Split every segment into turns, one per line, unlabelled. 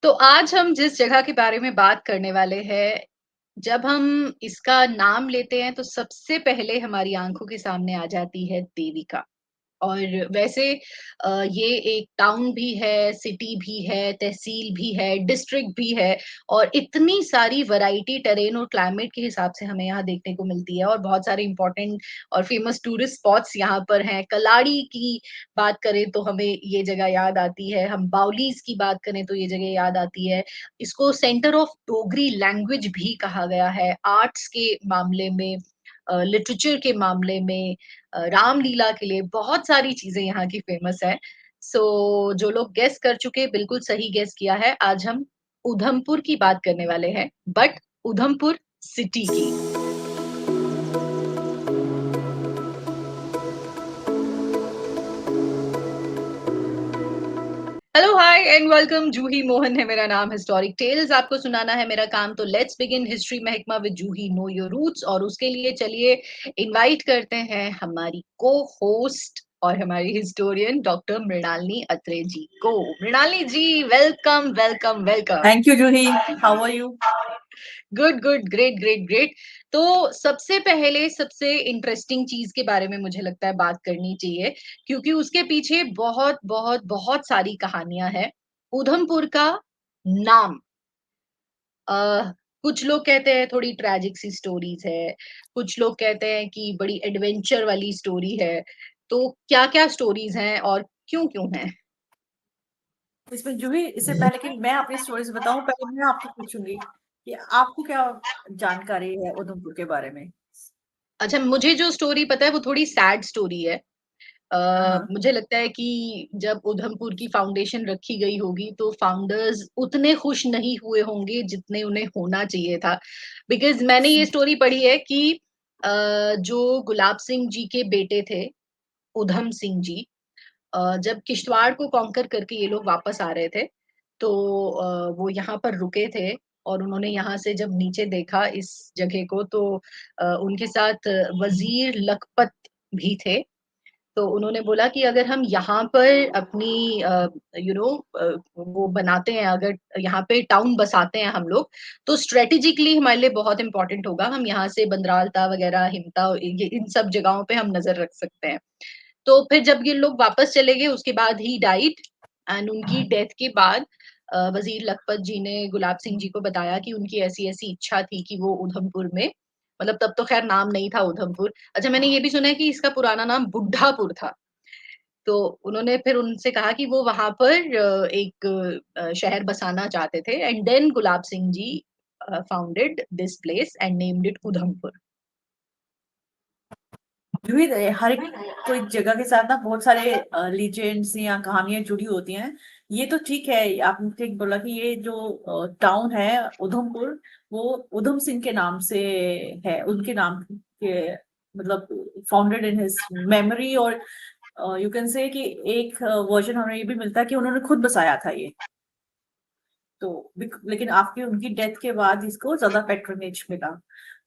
तो आज हम जिस जगह के बारे में बात करने वाले हैं, जब हम इसका नाम लेते हैं तो सबसे पहले हमारी आँखों के सामने आ जाती है देविका। और वैसे ये एक टाउन भी है, सिटी भी है, तहसील भी है, डिस्ट्रिक्ट भी है और इतनी सारी वैरायटी टेरेन और क्लाइमेट के हिसाब से हमें यहाँ देखने को मिलती है और बहुत सारे इम्पोर्टेंट और फेमस टूरिस्ट स्पॉट्स यहाँ पर हैं। कलाड़ी की बात करें तो हमें ये जगह याद आती है, हम बाउलीज़ की बात करें तो ये जगह याद आती है। इसको सेंटर ऑफ डोगरी लैंग्वेज भी कहा गया है, आर्ट्स के मामले में लिटरेचर के मामले में रामलीला के लिए बहुत सारी चीज़ें यहाँ की फ़ेमस है। जो लोग गेस कर चुके बिल्कुल सही गेस किया है। आज हम उधमपुर की बात करने वाले हैं, बट उधमपुर सिटी की। Hello, hi and welcome. Juhi Mohan है मेरा नाम। हिस्टोरिक टेल्स आपको सुनाना है मेरा काम। तो लेट्स बिगिन हिस्ट्री महकमा with Juhi, know your roots. और उसके लिए चलिए इनवाइट करते हैं हमारी को होस्ट और हमारी हिस्टोरियन डॉक्टर मृणालिनी अत्रे जी को। Mrinalini ji, welcome welcome welcome.
Thank you, Juhi. How are you?
Good good, great great great. तो सबसे पहले सबसे इंटरेस्टिंग चीज के बारे में मुझे लगता है बात करनी चाहिए, क्योंकि उसके पीछे बहुत बहुत बहुत सारी कहानियां हैं। उधमपुर का नाम, कुछ लोग कहते हैं थोड़ी ट्रेजिक सी स्टोरीज है, कुछ लोग कहते हैं कि बड़ी एडवेंचर वाली स्टोरी है। तो क्या क्या स्टोरीज हैं और क्यों क्यों हैं?
इसमें जूही, इससे पहले कि मैं अपनी स्टोरीज बताऊं, पहले मैं आपसे पूछूंगी कि आपको क्या जानकारी है उधमपुर के बारे में।
अच्छा, मुझे जो स्टोरी पता है वो थोड़ी सैड स्टोरी है।
हाँ।
मुझे लगता है कि जब उधमपुर की फाउंडेशन रखी गई होगी तो फाउंडर्स उतने खुश नहीं हुए होंगे जितने उन्हें होना चाहिए था। बिकॉज मैंने ये स्टोरी पढ़ी है कि जो गुलाब सिंह जी के बेटे थे, उधम सिंह जी, जब किश्तवाड़ को कॉन्कर करके ये लोग वापस आ रहे थे, तो वो यहाँ पर रुके थे। और उन्होंने यहाँ से जब नीचे देखा इस जगह को, तो उनके साथ वजीर लखपत भी थे। तो उन्होंने बोला कि अगर हम यहाँ पर अपनी वो बनाते हैं, अगर यहाँ पे टाउन बसाते हैं हम लोग, तो स्ट्रेटेजिकली हमारे लिए बहुत इंपॉर्टेंट होगा। हम यहाँ से बंदरालता वगैरह, हिमता, ये इन सब जगहों पे हम नजर रख सकते हैं। तो फिर जब ये लोग वापस चले गए उसके बाद ही डाइट, एंड उनकी डेथ के बाद वजीर लखपत जी ने गुलाब सिंह जी को बताया कि उनकी ऐसी ऐसी इच्छा थी कि वो उधमपुर में, मतलब तब तो खैर नाम नहीं था उधमपुर। अच्छा, मैंने ये भी सुना है कि इसका पुराना नाम बुड्ढापुर था। तो उन्होंने फिर उनसे कहा कि वो वहां पर एक शहर बसाना चाहते थे, and then Gulab Singh ji founded this place and named it Udhampur.
Juhi, हर एक कोई जगह के साथ ना बहुत सारे लीजेंड्स या कहानियां जुड़ी होती हैं। ये तो ठीक है, आपने ठीक बोला कि ये जो टाउन है उधमपुर, वो उधम सिंह के नाम से है, उनके नाम के, मतलब फाउंडेड इन हिज मेमोरी। और यू कैन से कि एक वर्जन हमें ये भी मिलता है कि उन्होंने खुद बसाया था ये। तो लेकिन आपकी उनकी डेथ के बाद इसको ज्यादा पैट्रोनेज मिला।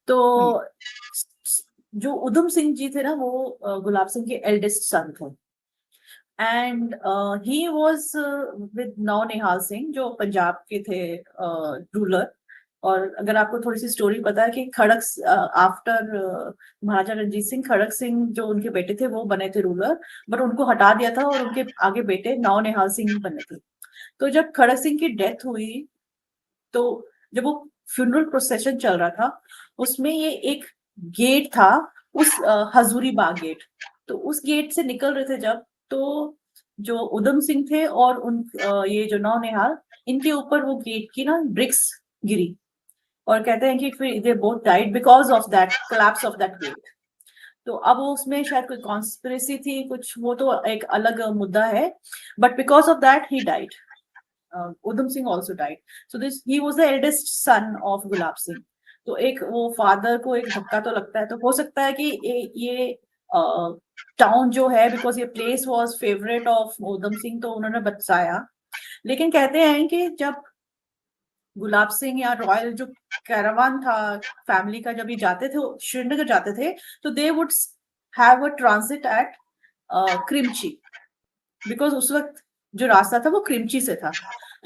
तो
हम्म।
जो उधम सिंह जी थे ना, वो गुलाब सिंह के एल्डेस्ट सन थे। एंड ही वाज विद नौ निहाल सिंह, जो पंजाब के थे रूलर। और अगर आपको थोड़ी सी स्टोरी पता है कि खड़क आफ्टर महाराजा रणजीत सिंह, खड़क सिंह जो उनके बेटे थे वो बने थे रूलर, बट उनको हटा दिया था और उनके आगे बेटे नौ निहाल सिंह बने थे। तो जब खड़क सिंह की डेथ हुई, तो जब वो फ्यूनरल प्रोसेशन चल रहा था, उसमें ये एक गेट था, उस हजूरी बाग गेट। तो उस गेट से निकल रहे थे जब, तो जो उधम सिंह थे और ये जो नौनिहाल, इनके ऊपर वो गेट की ना ब्रिक्स गिरी। और कहते हैं कि फिर they both died because of that collapse of that get. तो अब वो उसमें शायद कोई कॉन्स्पिरेसी थी कुछ, वो तो एक अलग मुद्दा है, but because of that he died. Udham Singh also died. So this he was the eldest son of Gulab Singh. तो एक वो फादर को एक धक्का तो लगता है। तो हो सकता है कि ये टाउन जो है, बिकॉज ये place was favourite of Udham Singh, तो उन्होंने बचाया। लेकिन कहते हैं कि जब गुलाब सिंह या रॉयल जो कैरावान था फैमिली का, जब ये जाते थे श्रीनगर जाते थे, तो they would have a transit at Krimchi, because उस वक्त जो रास्ता था वो क्रिमची से था।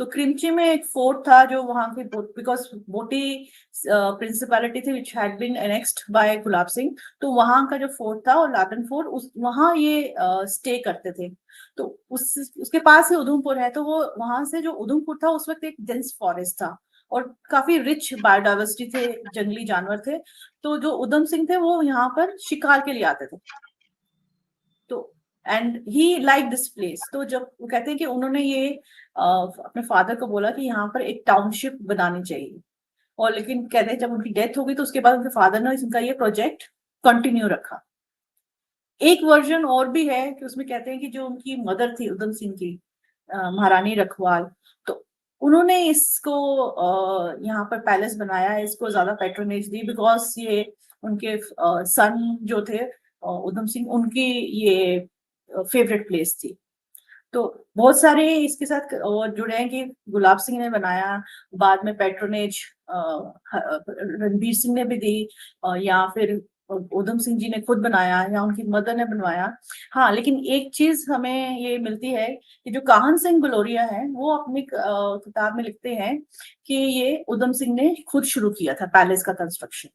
तो क्रिमची में एक फोर्ट था जो वहां की, बिकॉज बोटी प्रिंसिपैलिटी थी which had been annexed by Gulab Singh, तो वहां का जो फोर्ट था और लाटन फोर्ट, उस वहां ये स्टे करते थे। तो उसके पास ही उधमपुर है, तो वो वहां से जो उधमपुर था उस वक्त एक डेंस फॉरेस्ट था और काफी रिच बायोडाइवर्सिटी थे, जंगली जानवर थे। तो जो उधम सिंह थे वो यहाँ पर शिकार के लिए आते थे। तो and he like this place. तो जब वो कहते हैं कि उन्होंने ये अपने फादर को बोला कि यहाँ पर एक टाउनशिप बनानी चाहिए, और लेकिन कहते हैं जब उनकी डेथ हो गई तो उसके बाद उनके फादर ने इनका ये प्रोजेक्ट कंटिन्यू रखा। एक वर्जन और भी है कि उसमें कहते हैं कि जो उनकी मदर थी उधम सिंह की, महारानी रखवाल, तो उन्होंने इसको यहाँ पर पैलेस बनाया, इसको ज्यादा पैट्रोनेज दी बिकॉज ये उनके सन जो थे उधम सिंह, उनकी ये फेवरेट प्लेस थी। तो बहुत सारे इसके साथ और जुड़े हैं कि गुलाब सिंह ने बनाया, बाद में पैट्रोनेज रणबीर सिंह ने भी दी, या फिर उधम सिंह जी ने खुद बनाया या उनकी मदर ने बनवाया। हाँ, लेकिन एक चीज हमें ये मिलती है कि जो काहन सिंह बलोरिया है वो अपनी किताब में लिखते हैं कि ये उधम सिंह ने खुद शुरू किया था पैलेस का कंस्ट्रक्शन।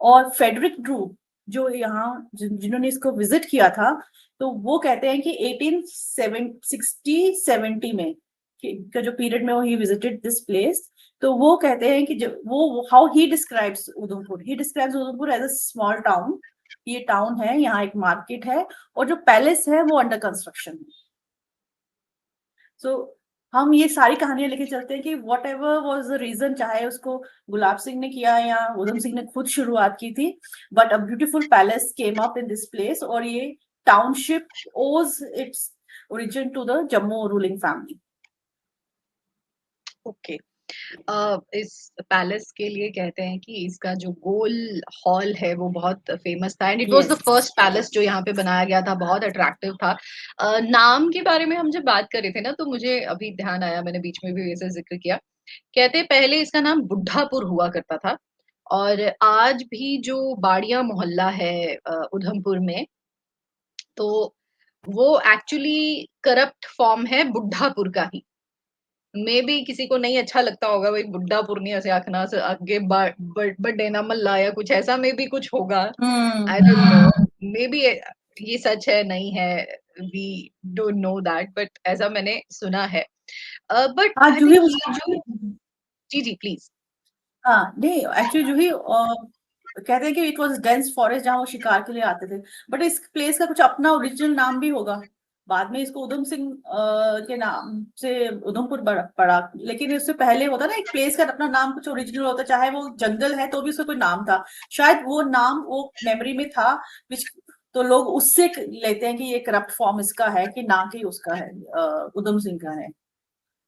और फेडरिक ड्रू जो यहाँ जिन्होंने इसको विजिट किया था, तो वो कहते हैं कि 1860-70 में का जो पीरियड में वो ही विजिटेड दिस प्लेस, तो वो कहते हैं कि जब वो how he describes Udhampur as a small town. ये टाउन है, यहाँ एक मार्केट है और जो पैलेस है वो अंडर कंस्ट्रक्शन है। सो हम ये सारी कहानियां लेके चलते हैं कि whatever was the reason, चाहे उसको गुलाब सिंह ने किया या उधम सिंह ने खुद शुरुआत की थी, but a beautiful palace came up in this place, और ये township owes its origin to the Jammu ruling family.
Okay. इस पैलेस के लिए कहते हैं कि इसका जो गोल हॉल है वो बहुत फेमस था, and it was the
Yes.
First palace जो यहाँ पे बनाया गया था, बहुत अट्रैक्टिव था। नाम के बारे में हम जब बात कर रहे थे ना, तो मुझे अभी ध्यान आया, मैंने बीच में भी वैसे जिक्र किया। कहते हैं पहले इसका नाम बुड्ढापुर हुआ करता था, और आज भी जो बाड़िया मोहल्ला है उधमपुर में, तो वो एक्चुअली करप्ट फॉर्म है बुड्ढापुर का ही। मे बी किसी को नहीं अच्छा लगता होगा भाई, बुड्ढा पूर्णिया से आखना से आगे बड़े ना मल्ला या कुछ ऐसा मे बी कुछ होगा। I don't know, maybe ये सच है नहीं है, we don't know that, but ऐसा मैंने सुना है। बट
हाँ
आई
जूही
थिंक ये जो, जी जी प्लीज।
हाँ नहीं, एक्चुअली जूही कहते हैं कि इट वाज डेंस फॉरेस्ट जहाँ वो शिकार के लिए आते थे, बट इस प्लेस का कुछ अपना ओरिजिनल नाम भी होगा। बाद में इसको उधम सिंह के नाम से उधमपुर पड़ा, लेकिन इससे पहले होता ना एक प्लेस का अपना नाम कुछ ओरिजिनल होता, चाहे वो जंगल है तो भी उसका कोई नाम था, शायद वो नाम वो मेमोरी में था which, तो लोग उससे लेते हैं कि ये करप्ट फॉर्म इसका है कि ना कि उसका है, उधम सिंह का है।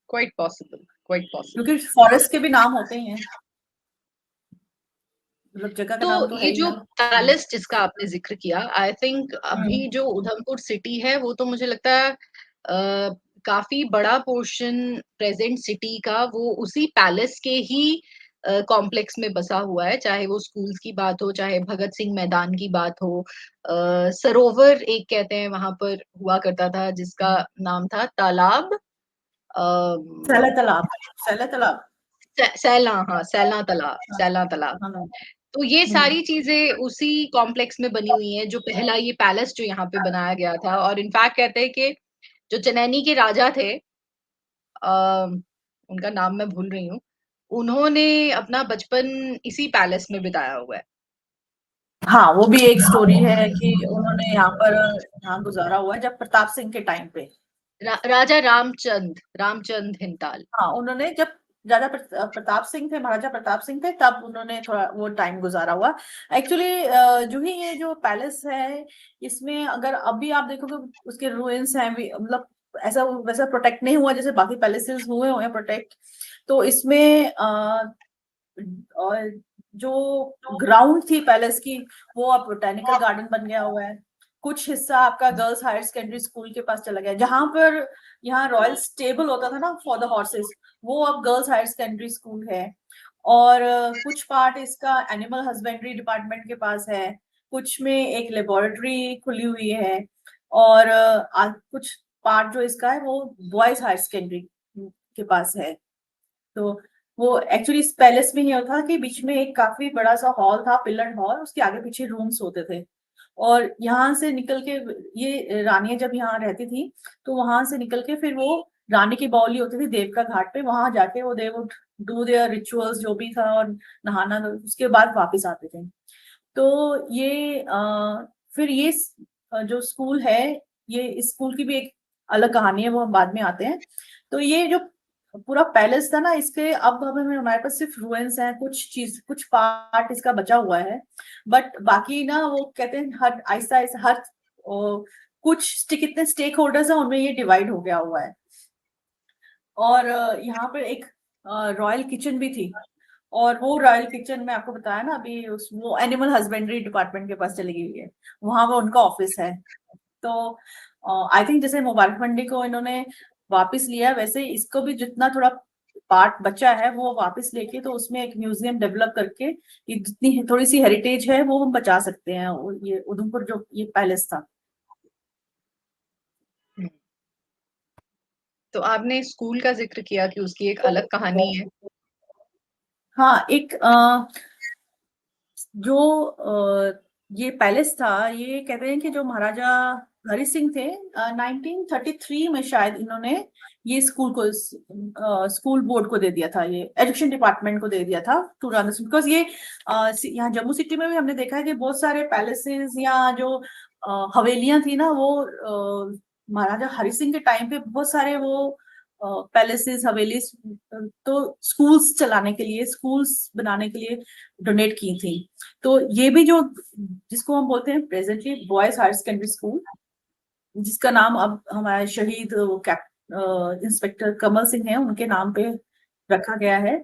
Quite possible, quite possible.
क्योंकि फॉरेस्ट के भी नाम होते ही हैं, मतलब जगह का
तो
नाम तो है
ये
ही
जो
ना।
पैलेस जिसका आपने जिक्र किया, आई थिंक
हम्म।
अभी जो उधमपुर सिटी है वो तो मुझे लगता है काफी बड़ा पोर्शन प्रेजेंट सिटी का वो उसी पैलेस के ही कॉम्प्लेक्स में बसा हुआ है, चाहे वो स्कूल्स की बात हो, चाहे भगत सिंह मैदान की बात हो। सरोवर एक कहते हैं वहां पर हुआ करता था जिसका नाम था तालाब,
सैला तालाब, सैला तालाब।
सैला, हाँ सैला तालाब,
हाँ
सैला तालाब।
हाँ हाँ।
तो ये
हम्म।
सारी चीजें उसी कॉम्प्लेक्स में बनी हुई हैं, जो पहला ये पैलेस जो यहाँ पे बनाया गया था। और इनफैक्ट कहते हैं कि जो चनैनी के राजा थे, उनका नाम मैं भूल रही हूँ, उन्होंने अपना बचपन इसी पैलेस में बिताया हुआ है।
हाँ, वो भी एक स्टोरी है कि उन्होंने यहाँ पर यहाँ गुजारा हुआ है जब प्रताप सिंह के टाइम पे।
राजा रामचंद हिंताल।
हाँ, उन्होंने जब राजा प्रताप सिंह थे, महाराजा प्रताप सिंह थे, तब उन्होंने थोड़ा वो टाइम गुजारा हुआ। एक्चुअली जो ही ये जो पैलेस है, इसमें अगर अभी आप देखोगे उसके रूइंस हैं, मतलब ऐसा वैसा प्रोटेक्ट नहीं हुआ जैसे बाकी पैलेसेस हुए हुए हैं प्रोटेक्ट। तो इसमें और जो ग्राउंड थी पैलेस की, वो अब बोटेनिकल गार्डन बन गया हुआ है। कुछ हिस्सा आपका गर्ल्स हायर सेकेंडरी स्कूल के पास चला गया, जहां पर यहाँ रॉयल स्टेबल होता था ना फॉर द हॉर्सेस, वो अब गर्ल्स हायर सेकेंडरी स्कूल है। और कुछ पार्ट इसका एनिमल हस्बेंड्री डिपार्टमेंट के पास है, कुछ में एक लेबोरेटरी खुली हुई है, और कुछ पार्ट जो इसका है वो बॉयज हायर सेकेंडरी के पास है। तो वो एक्चुअली इस पैलेस में ये था कि बीच में एक काफी बड़ा सा हॉल था, पिलर्ड हॉल, उसके आगे पीछे रूम्स होते थे। और यहाँ से निकल के ये रानियां जब यहाँ रहती थी, तो वहां से निकल के फिर वो रानी की बावली होती थी देवका घाट पे, वहां जाके वो they would do their rituals जो भी था, और नहाना, उसके बाद वापस आते थे। तो ये फिर ये जो स्कूल है, ये इस स्कूल की भी एक अलग कहानी है, वो हम बाद में आते हैं। तो ये जो पूरा पैलेस था ना, इसके अब हमें हमारे पास सिर्फ रुइंस है, कुछ पार्ट इसका बचा हुआ है, बट बाकी ना वो कहते हैं हर आहिस्ता आहिस्ता हर कितने स्टेक होल्डर्स हैं उनमें ये डिवाइड हो गया हुआ है। और यहाँ पर एक रॉयल किचन भी थी, और वो रॉयल किचन में आपको बताया ना अभी, वो एनिमल हस्बेंड्री डिपार्टमेंट के पास चली गई है, वहां वो उनका ऑफिस है। तो आई थिंक जैसे मुबारक मंडी को इन्होंने वापस लिया, वैसे इसको भी जितना थोड़ा पार्ट बचा है वो वापस लेके, तो उसमें एक म्यूजियम डेवलप करके ये जितनी थोड़ी सी हेरिटेज है वो हम बचा सकते हैं। और ये उधमपुर जो ये पैलेस था।
तो आपने स्कूल का जिक्र किया कि उसकी एक अलग कहानी है।
हाँ, एक जो ये पैलेस था, ये कहते हैं कि जो महाराजा हरि सिंह थे, 1933 में शायद इन्होंने ये स्कूल बोर्ड को दे दिया था, ये एजुकेशन डिपार्टमेंट को दे दिया था टू रन, बिकॉज ये यहाँ जम्मू सिटी में भी हमने देखा है कि बहुत सारे पैलेसेस या जो हवेलियां थी ना, वो महाराजा हरि सिंह के टाइम पे बहुत सारे वो पैलेसेस हवेलीज, तो स्कूल्स चलाने के लिए, स्कूल्स बनाने के लिए डोनेट की थी। तो ये भी जो जिसको हम बोलते हैं presently boys higher secondary school, जिसका नाम अब हमारे शहीद इंस्पेक्टर कमल सिंह है उनके नाम पे रखा गया है।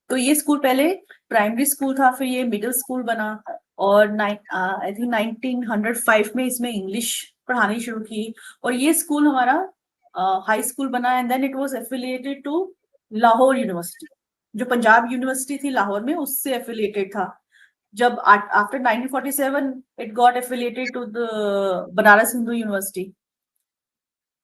तो ये स्कूल पहले प्राइमरी स्कूल था, फिर ये मिडिल स्कूल बना, और आई थिंक 1905 में इसमें इंग्लिश पढ़ानी शुरू की। और ये स्कूल हमारा हाई स्कूल बना, and then it was affiliated to Lahore university, जो पंजाब यूनिवर्सिटी थी लाहौर में, उससे एफिलिएटेड था। जब after 1947 it got affiliated to the Banaras Hindu University,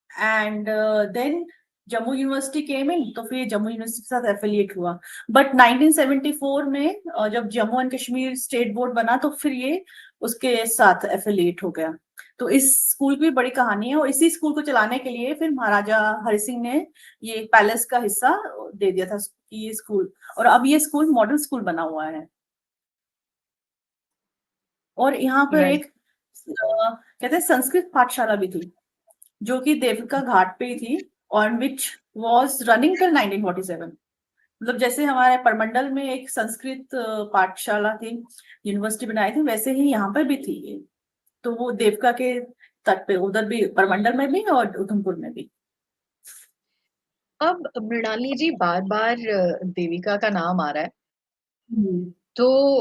and then Jammu University came in, तो फिर जम्मू यूनिवर्सिटी के साथ एफिलिएट हुआ। बट 1974 में जब Jammu and Kashmir state board बना, तो फिर ये उसके साथ एफिलिएट हो गया। तो इस स्कूल की बड़ी कहानी है, और इसी स्कूल को चलाने के लिए फिर महाराजा हरि सिंह ने ये पैलेस का हिस्सा दे दिया था ये स्कूल, और अब ये स्कूल मॉडल स्कूल बना हुआ है। और यहाँ पर
राइट।
एक कहते हैं संस्कृत पाठशाला भी थी, जो कि देविका घाट पे ही थी, on which was running till 1947। मतलब जैसे हमारे परमंडल में एक संस्कृत पाठशाला थी, यूनिवर्सिटी बनाई थी, वैसे ही यहाँ पर भी थी ये। तो वो देवका के तट पे, उधर भी परमंडल में भी और उधमपुर में भी।
अब मृणाली जी, बार बार देविका का नाम आ रहा है,
हम्म।
तो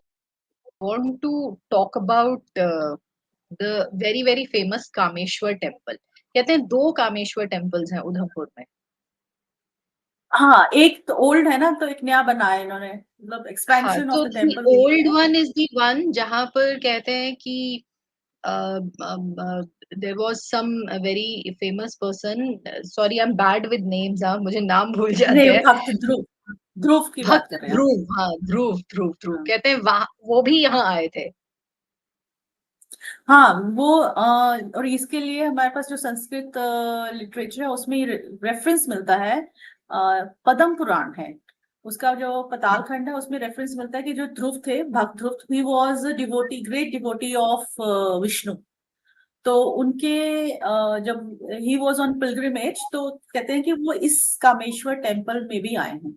want to talk about the very very famous Kameshwar temple. कहते हैं दो कामेश्वर टेम्पल्स हैं उधमपुर में।
हाँ, एक तो ओल्ड है ना, तो एक नया बनाया है इन्होंने, मतलब
हाँ,
एक्सपेंशन ऑफ
तो
द टेम्पल हुई
ओल्ड
है।
वन इज द वन जहां पर कहते हैं कि there was some very famous person, sorry I am bad with names, हाँ मुझे नाम भूल जाते
नहीं,
हैं।
भक्त ध्रुव, ध्रुव की बात
भक्त
कर रहे हैं आप।
ध्रुव, हाँ ध्रुव ध्रुव ध्रुव,
हाँ।
कहते हैं वहां वो भी यहाँ आए थे।
हाँ, वो और इसके लिए हमारे पास जो संस्कृत लिटरेचर है उसमें रेफरेंस मिलता है, पद्म पुराण है, उसका जो पतालखंड है उसमें रेफरेंस मिलता है कि जो ध्रुव थे, भक्त Dhruv, he was devotee, great devotee of Vishnu. तो उनके जब ही वाज ऑन पिलग्रिमेज, तो कहते हैं कि वो इस कामेश्वर टेम्पल में भी आए हैं।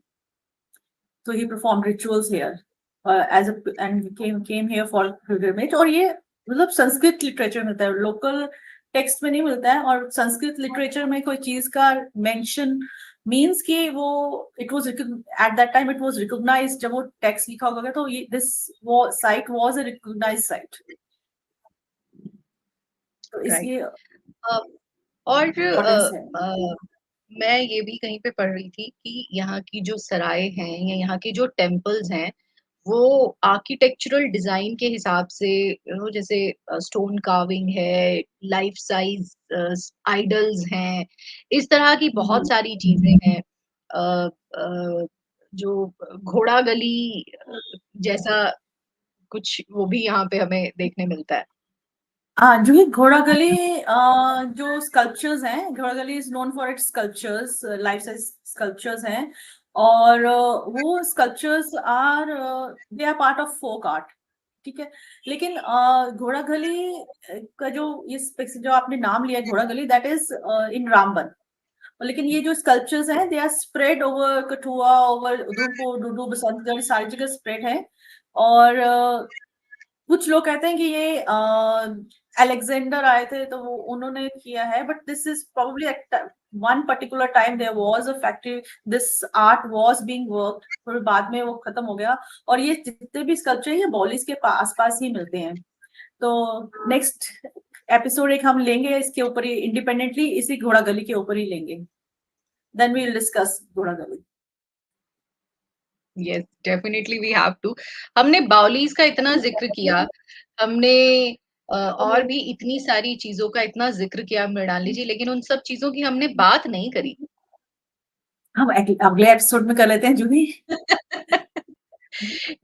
तो he perform rituals here as and came here for pilgrimage. और ये मतलब संस्कृत लिटरेचर मिलता है, लोकल टेक्स्ट में नहीं मिलता है। और संस्कृत लिटरेचर में कोई चीज का मेंशन मींस कि वो it was at that time it was recognised, जब वो टेक्स्ट लिखा होगा तो ये दिस वो site was a recognised site, तो
राइट।
इसलिए
और
इम्पोर्टेंस है।
मैं ये भी कहीं पे पढ़ रही थी कि यहाँ की जो सराय हैं या यहाँ के जो टेम्पल्स हैं, वो आर्किटेक्चरल डिजाइन के हिसाब से, जैसे स्टोन कार्विंग है, लाइफ साइज आइडल्स हैं, इस तरह की बहुत सारी चीजें हैं। जो घोड़ा गली जैसा कुछ वो भी यहाँ पे हमें देखने मिलता है।
हाँ, जो ये घोड़ा गली जो स्कल्पचर्स हैं, घोड़ा Gali is known for its sculptures, life size sculptures हैं, और वो sculptures are they are part of folk art, ठीक है। लेकिन घोड़ा गली का जो जो आपने नाम लिया है घोड़ा गली, दैट इज इन रामबन। लेकिन ये जो स्कल्पचर्स हैं they are spread over Kathua, over Udhampur, Dudu, Basantgarh, सारी जगह स्प्रेड है। और कुछ लोग कहते हैं कि ये अलेक्जेंडर आए थे तो वो उन्होंने किया है, but this is probably at one particular time there was a factory, this art was being worked, फिर बाद में वो खत्म हो गया। और ये जितने भी स्कल्पचर ये बॉलीज के पास ही मिलते हैं। तो नेक्स्ट एपिसोड एक हम लेंगे इसके ऊपर ही इंडिपेंडेंटली, इसी घोड़ा गली के ऊपर ही लेंगे, देन वी विल डिस्कस घोड़ा गली।
Yes, definitely we have to. हमने बाउलीज का इतना जिक्र किया, हमने और भी इतनी सारी चीजों का इतना जिक्र किया मृणाली जी, लेकिन उन सब चीजों की हमने बात नहीं करी।
हम अगले एपिसोड में कर लेते हैं जूही।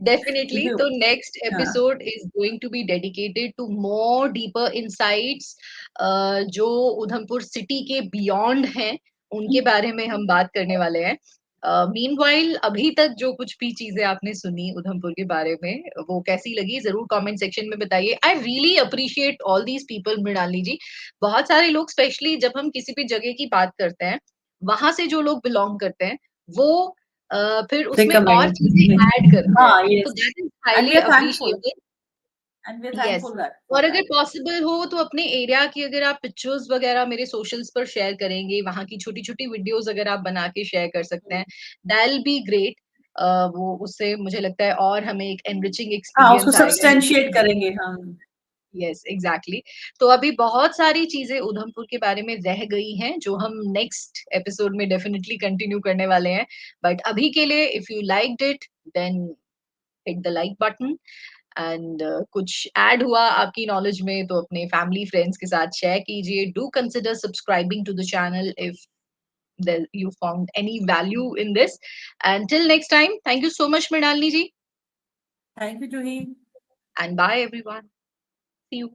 Definitely. So next
हाँ,
episode is going to be dedicated to more deeper insights जो उधमपुर सिटी के बियॉन्ड हैं, उनके बारे में हम बात करने वाले हैं। मीनवाइल अभी तक जो कुछ भी चीजें आपने सुनी उधमपुर के बारे में, वो कैसी लगी जरूर कमेंट सेक्शन में बताइए। I really appreciate all these people Mrinali ji. बहुत सारे लोग स्पेशली जब हम किसी भी जगह की बात करते हैं, वहां से जो लोग बिलोंग करते हैं, वो फिर
they
उसमें और
comment.
चीजें ऐड करते हैं,
हाँ,
तो
yes,
that is
and we
highly
are thankful,
appreciated.
and we are
yes,
thankful that for
और अगर
that.
पॉसिबल हो तो अपने एरिया की अगर आप पिक्चर्स वगैरह मेरे सोशल्स पर शेयर करेंगे, वहां की छोटी छोटी वीडियोस अगर आप बना के शेयर कर सकते हैं, दैट बी ग्रेट। वो उससे मुझे लगता है और हमें एक एनरिचिंग
हाँ, उसको
एक्सपीरियंस आएगा।
सब्सटेंशिएट करेंगे हम।
Yes, exactly. तो अभी बहुत सारी चीजें उधमपुर के बारे में रह गई हैं जो हम नेक्स्ट एपिसोड में डेफिनेटली कंटिन्यू करने वाले हैं। बट अभी के लिए if you liked it then hit the like button, and कुछ ऐड हुआ आपकी नॉलेज में तो अपने फैमिली फ्रेंड्स के साथ शेयर कीजिए। Do consider subscribing to the channel if you found any value in this. And till next time, thank you so much Mrinalini ji,
thank you Juhi.
and bye everyone, see you.